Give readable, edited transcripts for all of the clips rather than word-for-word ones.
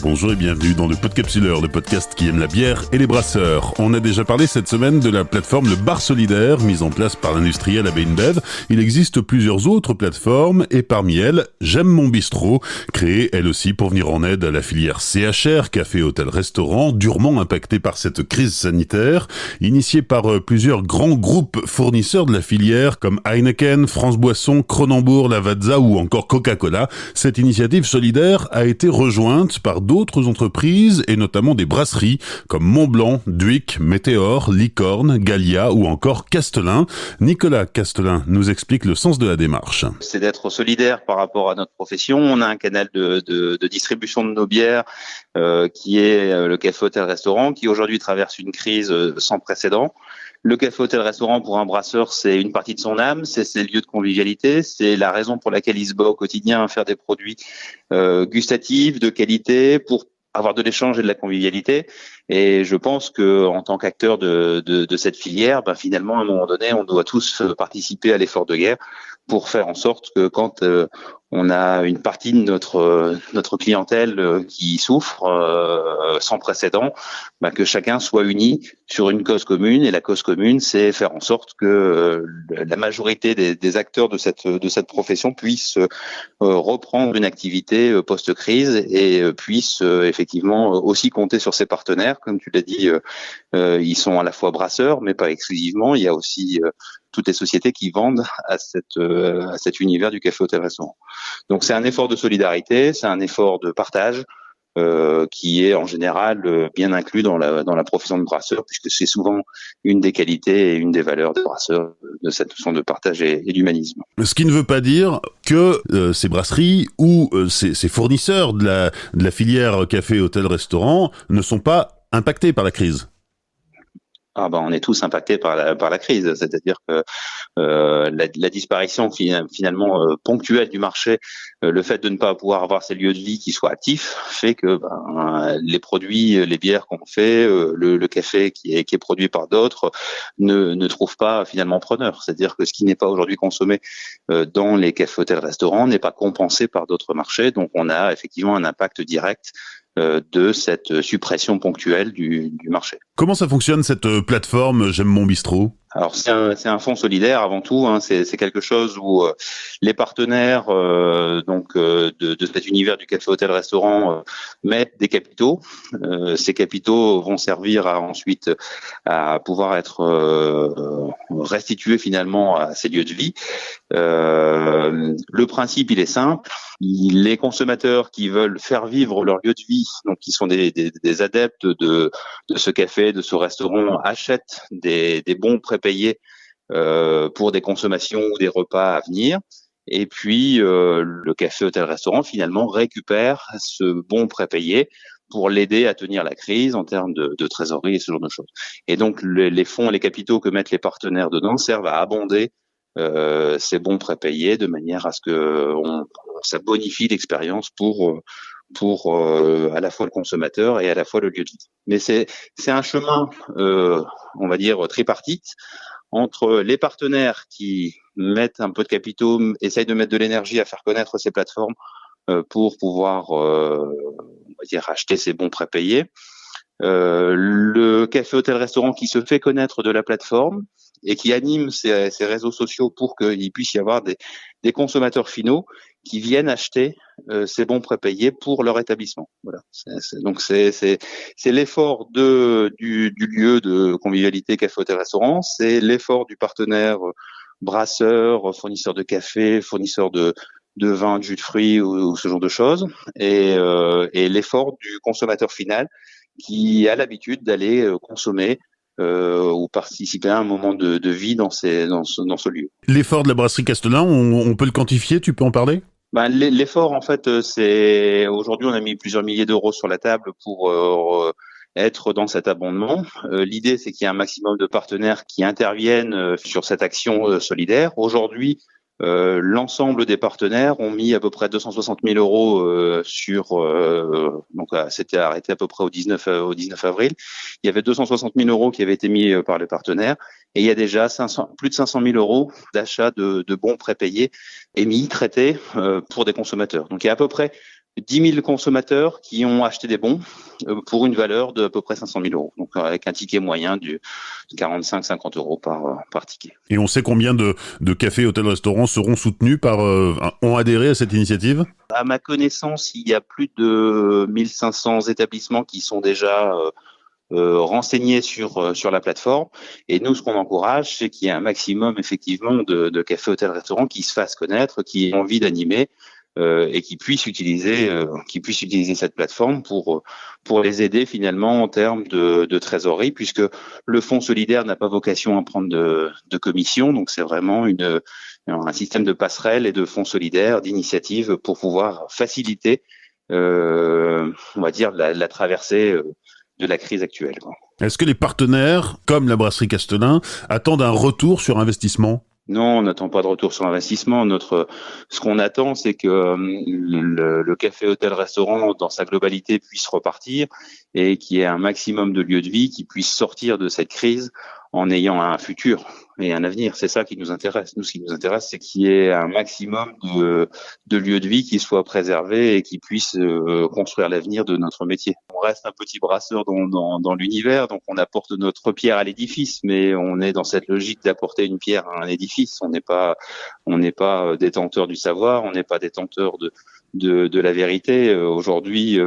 Bonjour et bienvenue dans le Podcapsuleur, le podcast qui aime la bière et les brasseurs. On a déjà parlé cette semaine de la plateforme Le Bar Solidaire, mise en place par l'industriel AB InBev. Il existe plusieurs autres plateformes et parmi elles, J'aime mon bistrot, créée elle aussi pour venir en aide à la filière CHR, café, hôtel, restaurant, durement impactée par cette crise sanitaire. Initiée par plusieurs grands groupes fournisseurs de la filière comme Heineken, France Boisson, Kronenbourg, Lavazza ou encore Coca-Cola, cette initiative solidaire a été rejointe par d'autres entreprises et notamment des brasseries comme Montblanc, Dhuicq, Météor, Licorne, Gallia ou encore Castelin. Nicolas Castelin nous explique le sens de la démarche. C'est d'être solidaire par rapport à notre profession. On a un canal de distribution de nos bières qui est le café hôtel restaurant qui aujourd'hui traverse une crise sans précédent. Le café hôtel restaurant pour un brasseur, c'est une partie de son âme, c'est ses lieux de convivialité, c'est la raison pour laquelle il se bat au quotidien à faire des produits gustatifs, de qualité, pour avoir de l'échange et de la convivialité. Et je pense que en tant qu'acteur de cette filière, finalement, à un moment donné, on doit tous participer à l'effort de guerre pour faire en sorte que quand on a une partie de notre clientèle qui souffre sans précédent, que chacun soit uni sur une cause commune. Et la cause commune, c'est faire en sorte que la majorité des acteurs de cette profession puissent reprendre une activité post-crise et puissent effectivement aussi compter sur ses partenaires. Comme tu l'as dit, ils sont à la fois brasseurs, mais pas exclusivement. Il y a aussi toutes les sociétés qui vendent à cet univers du café hôtel restaurant. Donc c'est un effort de solidarité, c'est un effort de partage qui est en général bien inclus dans la profession de brasseur, puisque c'est souvent une des qualités et une des valeurs des brasseurs de cette notion de partage et d'humanisme. Ce qui ne veut pas dire que ces brasseries ou ces fournisseurs de la filière café hôtel restaurant ne sont pas impactés par la crise. On est tous impactés par la crise, c'est-à-dire que la disparition finalement ponctuelle du marché, le fait de ne pas pouvoir avoir ces lieux de vie qui soient actifs, fait que les produits, les bières qu'on fait, le café qui est produit par d'autres, ne trouvent pas finalement preneur. C'est-à-dire que ce qui n'est pas aujourd'hui consommé dans les cafés, hôtels, restaurants n'est pas compensé par d'autres marchés. Donc on a effectivement un impact direct de cette suppression ponctuelle du marché. Comment ça fonctionne cette plateforme J'aime mon bistrot ? Alors c'est un fonds solidaire avant tout, c'est quelque chose où les partenaires de cet univers du café hôtel restaurant mettent des capitaux. Ces capitaux vont servir ensuite à pouvoir être restitués finalement à ces lieux de vie. Le principe il est simple. Les consommateurs qui veulent faire vivre leur lieu de vie, donc qui sont des adeptes de ce café, de ce restaurant, achètent des bons prépayés pour des consommations ou des repas à venir. Et puis le café hôtel restaurant finalement récupère ce bon prépayé pour l'aider à tenir la crise en termes de trésorerie et ce genre de choses. Et donc les fonds, les capitaux que mettent les partenaires dedans servent à abonder ces bons prépayés de manière à ce que ça bonifie l'expérience pour à la fois le consommateur et à la fois le lieu de vie. Mais c'est un chemin, on va dire tripartite, entre les partenaires qui mettent un peu de capitaux, essayent de mettre de l'énergie à faire connaître ces plateformes pour pouvoir, on va dire, acheter ces bons prépayés. Le café hôtel restaurant qui se fait connaître de la plateforme et qui anime ces réseaux sociaux pour qu'il puisse y avoir des consommateurs finaux qui viennent acheter ces bons prépayés pour leur établissement. Voilà. Donc c'est l'effort du lieu de convivialité café hôtel restaurant, c'est l'effort du partenaire brasseur, fournisseur de café, fournisseur de vin, de jus de fruits ou ce genre de choses, et l'effort du consommateur final qui a l'habitude d'aller consommer ou participer à un moment de vie dans ce lieu. L'effort de la brasserie Castelin, on peut le quantifier, tu peux en parler ? L'effort, en fait, c'est aujourd'hui on a mis plusieurs milliers d'euros sur la table pour être dans cet abondement. L'idée, c'est qu'il y ait un maximum de partenaires qui interviennent sur cette action solidaire. Aujourd'hui, l'ensemble des partenaires ont mis à peu près 260 000 euros c'était arrêté à peu près au 19 avril. Il y avait 260 000 euros qui avaient été mis par les partenaires et il y a déjà plus de 500 000 euros d'achat de bons prépayés émis, traités pour des consommateurs. Donc il y a à peu près 10 000 consommateurs qui ont acheté des bons pour une valeur de à peu près 500 000 euros. Donc avec un ticket moyen de 45-50 euros par ticket. Et on sait combien de cafés, hôtels, restaurants seront soutenus ont adhéré à cette initiative ? À ma connaissance, il y a plus de 1500 établissements qui sont déjà renseignés sur la plateforme. Et nous, ce qu'on encourage, c'est qu'il y ait un maximum effectivement de cafés, hôtels, restaurants qui se fassent connaître, qui aient envie d'animer et qui puissent utiliser cette plateforme pour les aider finalement en termes de trésorerie, puisque le fonds solidaire n'a pas vocation à prendre de commission. Donc c'est vraiment un système de passerelle et de fonds solidaires, d'initiatives pour pouvoir faciliter, on va dire, la traversée de la crise actuelle. Est-ce que les partenaires, comme la Brasserie Castelin, attendent un retour sur investissement ? Non, on n'attend pas de retour sur investissement. Ce qu'on attend, c'est que le café, hôtel, restaurant, dans sa globalité, puisse repartir et qu'il y ait un maximum de lieux de vie qui puissent sortir de cette crise en ayant un futur et un avenir. C'est ça qui nous intéresse. Nous, ce qui nous intéresse, c'est qu'il y ait un maximum de lieux de vie qui soient préservés et qui puissent construire l'avenir de notre métier. On reste un petit brasseur dans l'univers, donc on apporte notre pierre à l'édifice, mais on est dans cette logique d'apporter une pierre à un édifice. On n'est pas détenteur du savoir, on n'est pas détenteur de la vérité. Aujourd'hui,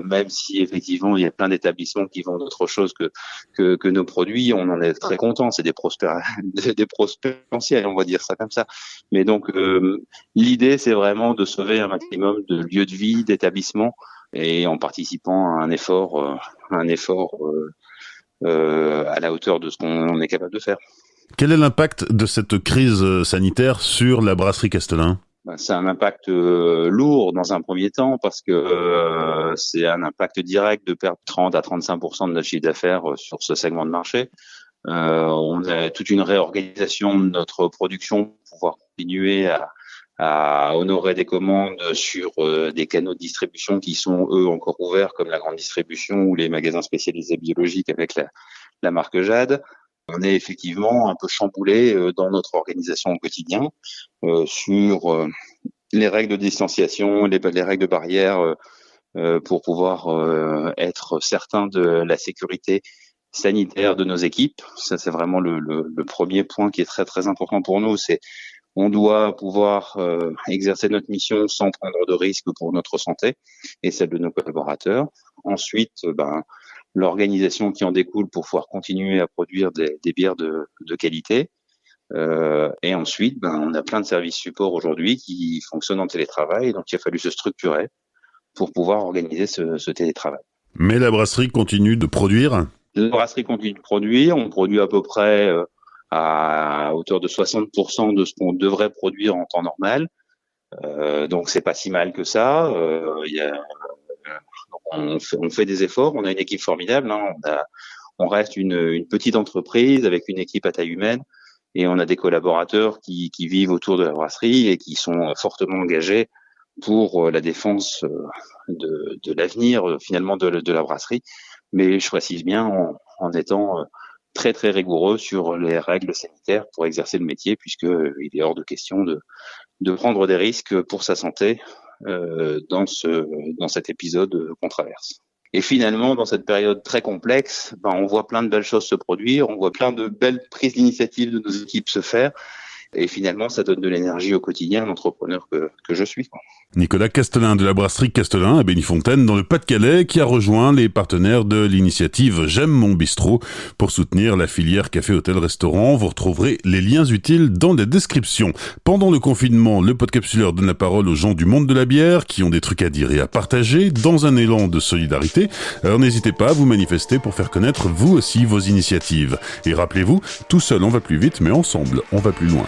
même si effectivement il y a plein d'établissements qui vendent autre chose que nos produits, on en est très content. C'est des prospères potentiels, on va dire ça comme ça. Mais donc l'idée, c'est vraiment de sauver un maximum de lieux de vie, d'établissements, et en participant à un effort à la hauteur de ce qu'on est capable de faire. Quel est l'impact de cette crise sanitaire sur la Brasserie Castelin ? C'est un impact lourd dans un premier temps parce que c'est un impact direct de perdre 30 à 35% de notre chiffre d'affaires sur ce segment de marché. On a toute une réorganisation de notre production pour pouvoir continuer à honorer des commandes sur des canaux de distribution qui sont eux encore ouverts, comme la grande distribution ou les magasins spécialisés biologiques avec la marque Jade. On est effectivement un peu chamboulé dans notre organisation au quotidien sur les règles de distanciation, les règles de barrière pour pouvoir être certain de la sécurité sanitaire de nos équipes. Ça, c'est vraiment le premier point qui est très très important pour nous. C'est on doit pouvoir exercer notre mission sans prendre de risques pour notre santé et celle de nos collaborateurs. Ensuite, l'organisation qui en découle pour pouvoir continuer à produire des bières de qualité. Et ensuite, on a plein de services support aujourd'hui qui fonctionnent en télétravail, donc il a fallu se structurer pour pouvoir organiser ce télétravail. Mais la brasserie continue de produire ? La brasserie continue de produire, on produit à peu près à hauteur de 60% de ce qu'on devrait produire en temps normal. Donc c'est pas si mal que ça. On fait des efforts, on a une équipe formidable, on reste une petite entreprise avec une équipe à taille humaine et on a des collaborateurs qui vivent autour de la brasserie et qui sont fortement engagés pour la défense de l'avenir finalement de la brasserie. Mais je précise bien en étant très très rigoureux sur les règles sanitaires pour exercer le métier, puisqu'il est hors de question de prendre des risques pour sa santé dans cet épisode qu'on traverse. Et finalement, dans cette période très complexe, on voit plein de belles choses se produire, on voit plein de belles prises d'initiative de nos équipes se faire. Et finalement, ça donne de l'énergie au quotidien à l'entrepreneur que je suis. Nicolas Castelin de la brasserie Castelin à Bénifontaine dans le Pas-de-Calais qui a rejoint les partenaires de l'initiative J'aime mon bistrot pour soutenir la filière café, hôtel, restaurant. Vous retrouverez les liens utiles dans la description. Pendant le confinement, le Podcapsuleur donne la parole aux gens du monde de la bière qui ont des trucs à dire et à partager dans un élan de solidarité. Alors n'hésitez pas à vous manifester pour faire connaître vous aussi vos initiatives. Et rappelez-vous, tout seul on va plus vite, mais ensemble on va plus loin.